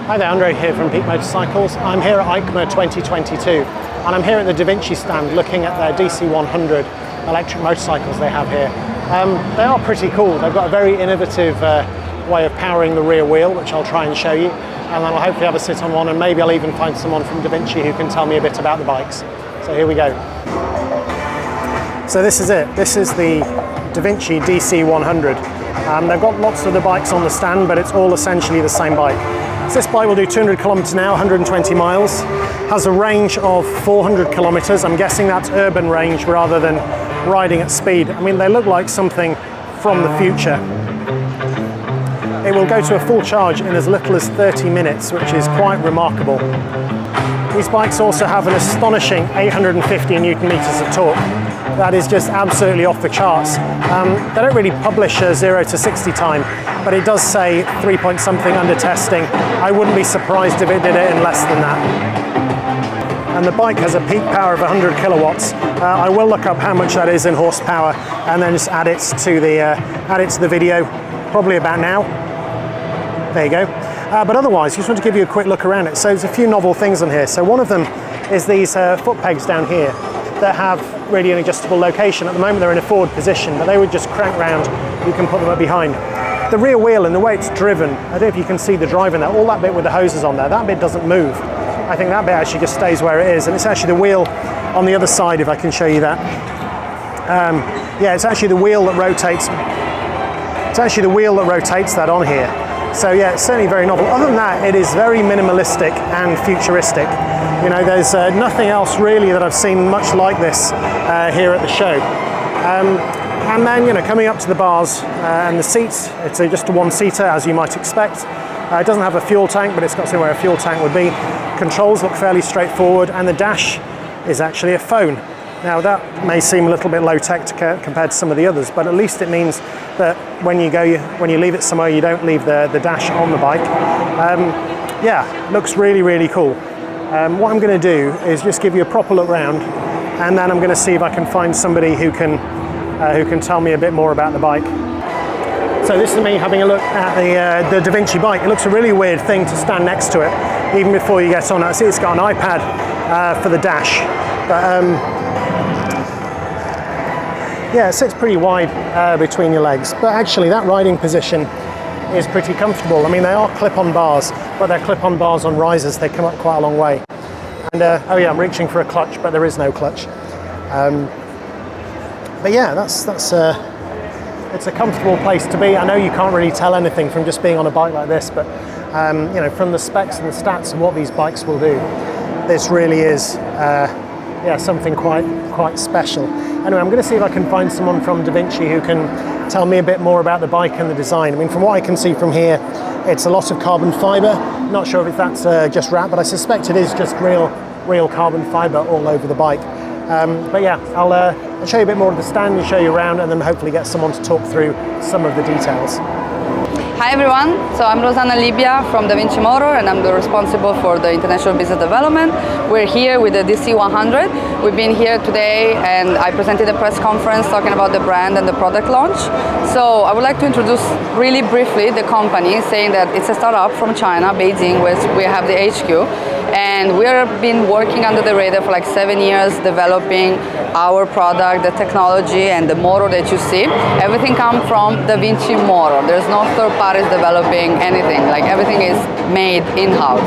Hi there, Andre here from Peak Motorcycles. I'm here at EICMA 2022 and I'm here at the Davinci stand looking at their DC100 electric motorcycles they have here. They are pretty cool. They've got a very innovative way of powering the rear wheel, which I'll try and show you, and then I'll hopefully have a sit on one, and maybe I'll even find someone from Davinci who can tell me a bit about the bikes. So here we go. So this is it. This is the Davinci DC100. They've got lots of the bikes on the stand, but it's all essentially the same bike. So this bike will do 200 kilometers an hour, 120 miles, has a range of 400 kilometers. I'm guessing that's urban range rather than riding at speed. I mean, they look like something from the future. It will go to a full charge in as little as 30 minutes, which is quite remarkable. These bikes also have an astonishing 850 Newton meters of torque. That is just absolutely off the charts. They don't really publish a 0 to 60 time, but it does say 3 point something under testing. I wouldn't be surprised if it did it in less than that. And the bike has a peak power of 100 kilowatts. I will look up how much that is in horsepower and then just add it to the video, probably about now. There you go. But otherwise, I just want to give you a quick look around it. So there's a few novel things on here. So one of them is these foot pegs down here that have really an adjustable location. At the moment they're in a forward position, but they would just crank round. You can put them up behind. The rear wheel and the way it's driven, I don't know if you can see the drive in there, all that bit with the hoses on there, that bit doesn't move. I think that bit actually just stays where it is, and it's actually the wheel on the other side, if I can show you that. Yeah, it's actually the wheel that rotates. It's actually the wheel that rotates that on here. So yeah, it's certainly very novel. Other than that, it is very minimalistic and futuristic. You know, there's nothing else really that I've seen much like this here at the show. And then, you know, coming up to the bars and the seats, it's just a one-seater, as you might expect. It doesn't have a fuel tank, but it's got somewhere a fuel tank would be. Controls look fairly straightforward, and the dash is actually a phone. Now that may seem a little bit low-tech compared to some of the others, but at least it means that when you leave it somewhere, you don't leave the dash on the bike. Yeah, looks really, really cool. What I'm going to do is just give you a proper look round, and then I'm going to see if I can find somebody who can tell me a bit more about the bike. So this is me having a look at the Davinci bike. It looks a really weird thing to stand next to it, even before you get on it. I see it's got an iPad for the dash, but yeah, it sits pretty wide between your legs. But actually, that riding position is pretty comfortable. I mean, they are clip-on bars, but they're clip-on bars on risers. They come up quite a long way. And oh yeah, I'm reaching for a clutch, but there is no clutch. But yeah, it's a comfortable place to be. I know you can't really tell anything from just being on a bike like this, but you know, from the specs and the stats of what these bikes will do, this really is yeah, something quite special. Anyway, I'm going to see if I can find someone from Davinci who can tell me a bit more about the bike and the design. I mean, from what I can see from here, it's a lot of carbon fiber. Not sure if that's just wrap, but I suspect it is just real carbon fiber all over the bike. But yeah, I'll show you a bit more of the stand and show you around, and then hopefully get someone to talk through some of the details. Hi everyone, so I'm Rosanna from Davinci Motor, and I'm the responsible for the international business development. We're here with the DC100. We've been here today and I presented a press conference talking about the brand and the product launch. So I would like to introduce really briefly the company, saying that it's a startup from China, Beijing, where we have the HQ. And we have been working under the radar for like 7 years, developing our product, the technology, and the motor that you see. Everything comes from Davinci Motor. There's no third parties developing anything. Like, everything is made in-house.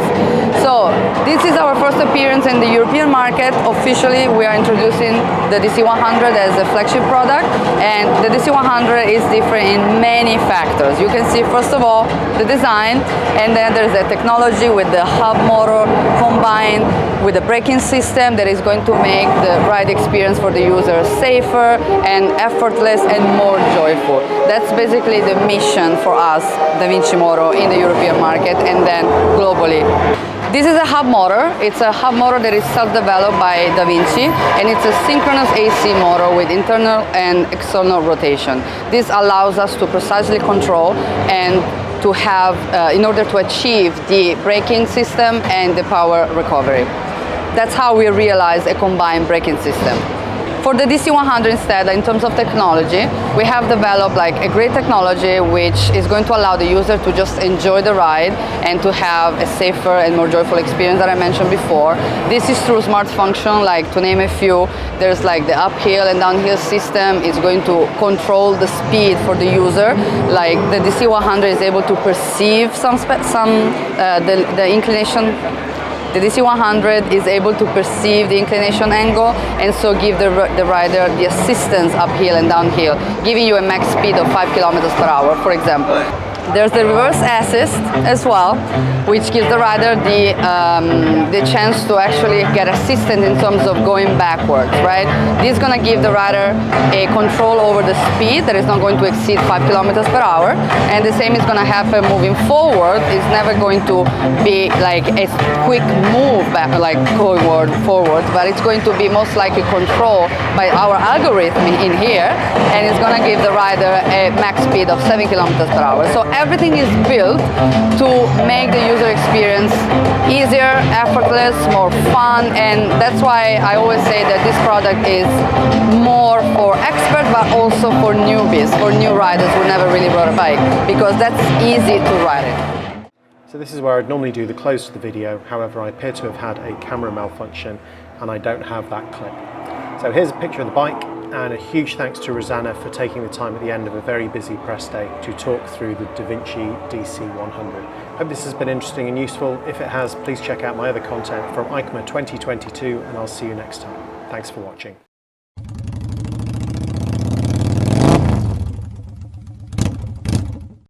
So this is our first appearance in the European market. Officially, we are introducing the DC100 as a flagship product, and the DC100 is different in many factors. You can see, first of all, the design, and then there's the technology with the hub motor combined with the braking system that is going to make the ride experience for the user safer and effortless and more joyful. That's basically the mission for us, Davinci Motor, in the European market and then globally. This is a hub motor. It's a hub motor that is self-developed by Davinci, and it's a synchronous AC motor with internal and external rotation. This allows us to precisely control and to have, in order to achieve the braking system and the power recovery. That's how we realize a combined braking system. For the DC100 instead, in terms of technology, we have developed like a great technology which is going to allow the user to just enjoy the ride and to have a safer and more joyful experience that I mentioned before. This is through smart function, like to name a few. There's like the uphill and downhill system is going to control the speed for the user. Like the DC100 is able to perceive the inclination. The DC100 is able to perceive the inclination angle and so give the rider the assistance uphill and downhill, giving you a max speed of 5 kilometers per hour, for example. There's the reverse assist as well, which gives the rider the chance to actually get assistance in terms of going backwards, right? This is going to give the rider a control over the speed that is not going to exceed 5 kilometers per hour, and the same is going to happen moving forward. It's never going to be like a quick move back, like going forward, but it's going to be most likely controlled by our algorithm in here, and it's going to give the rider a max speed of 7 kilometers per hour. So everything is built to make the user experience easier, effortless, more fun, and that's why I always say that this product is more for experts but also for newbies, for new riders who never really rode a bike, because that's easy to ride it. So this is where I'd normally do the close to the video, however I appear to have had a camera malfunction and I don't have that clip. So here's a picture of the bike, and a huge thanks to Rosanna for taking the time at the end of a very busy press day to talk through the Davinci DC100. Hope this has been interesting and useful. If it has, please check out my other content from EICMA 2022 and I'll see you next time. Thanks for watching.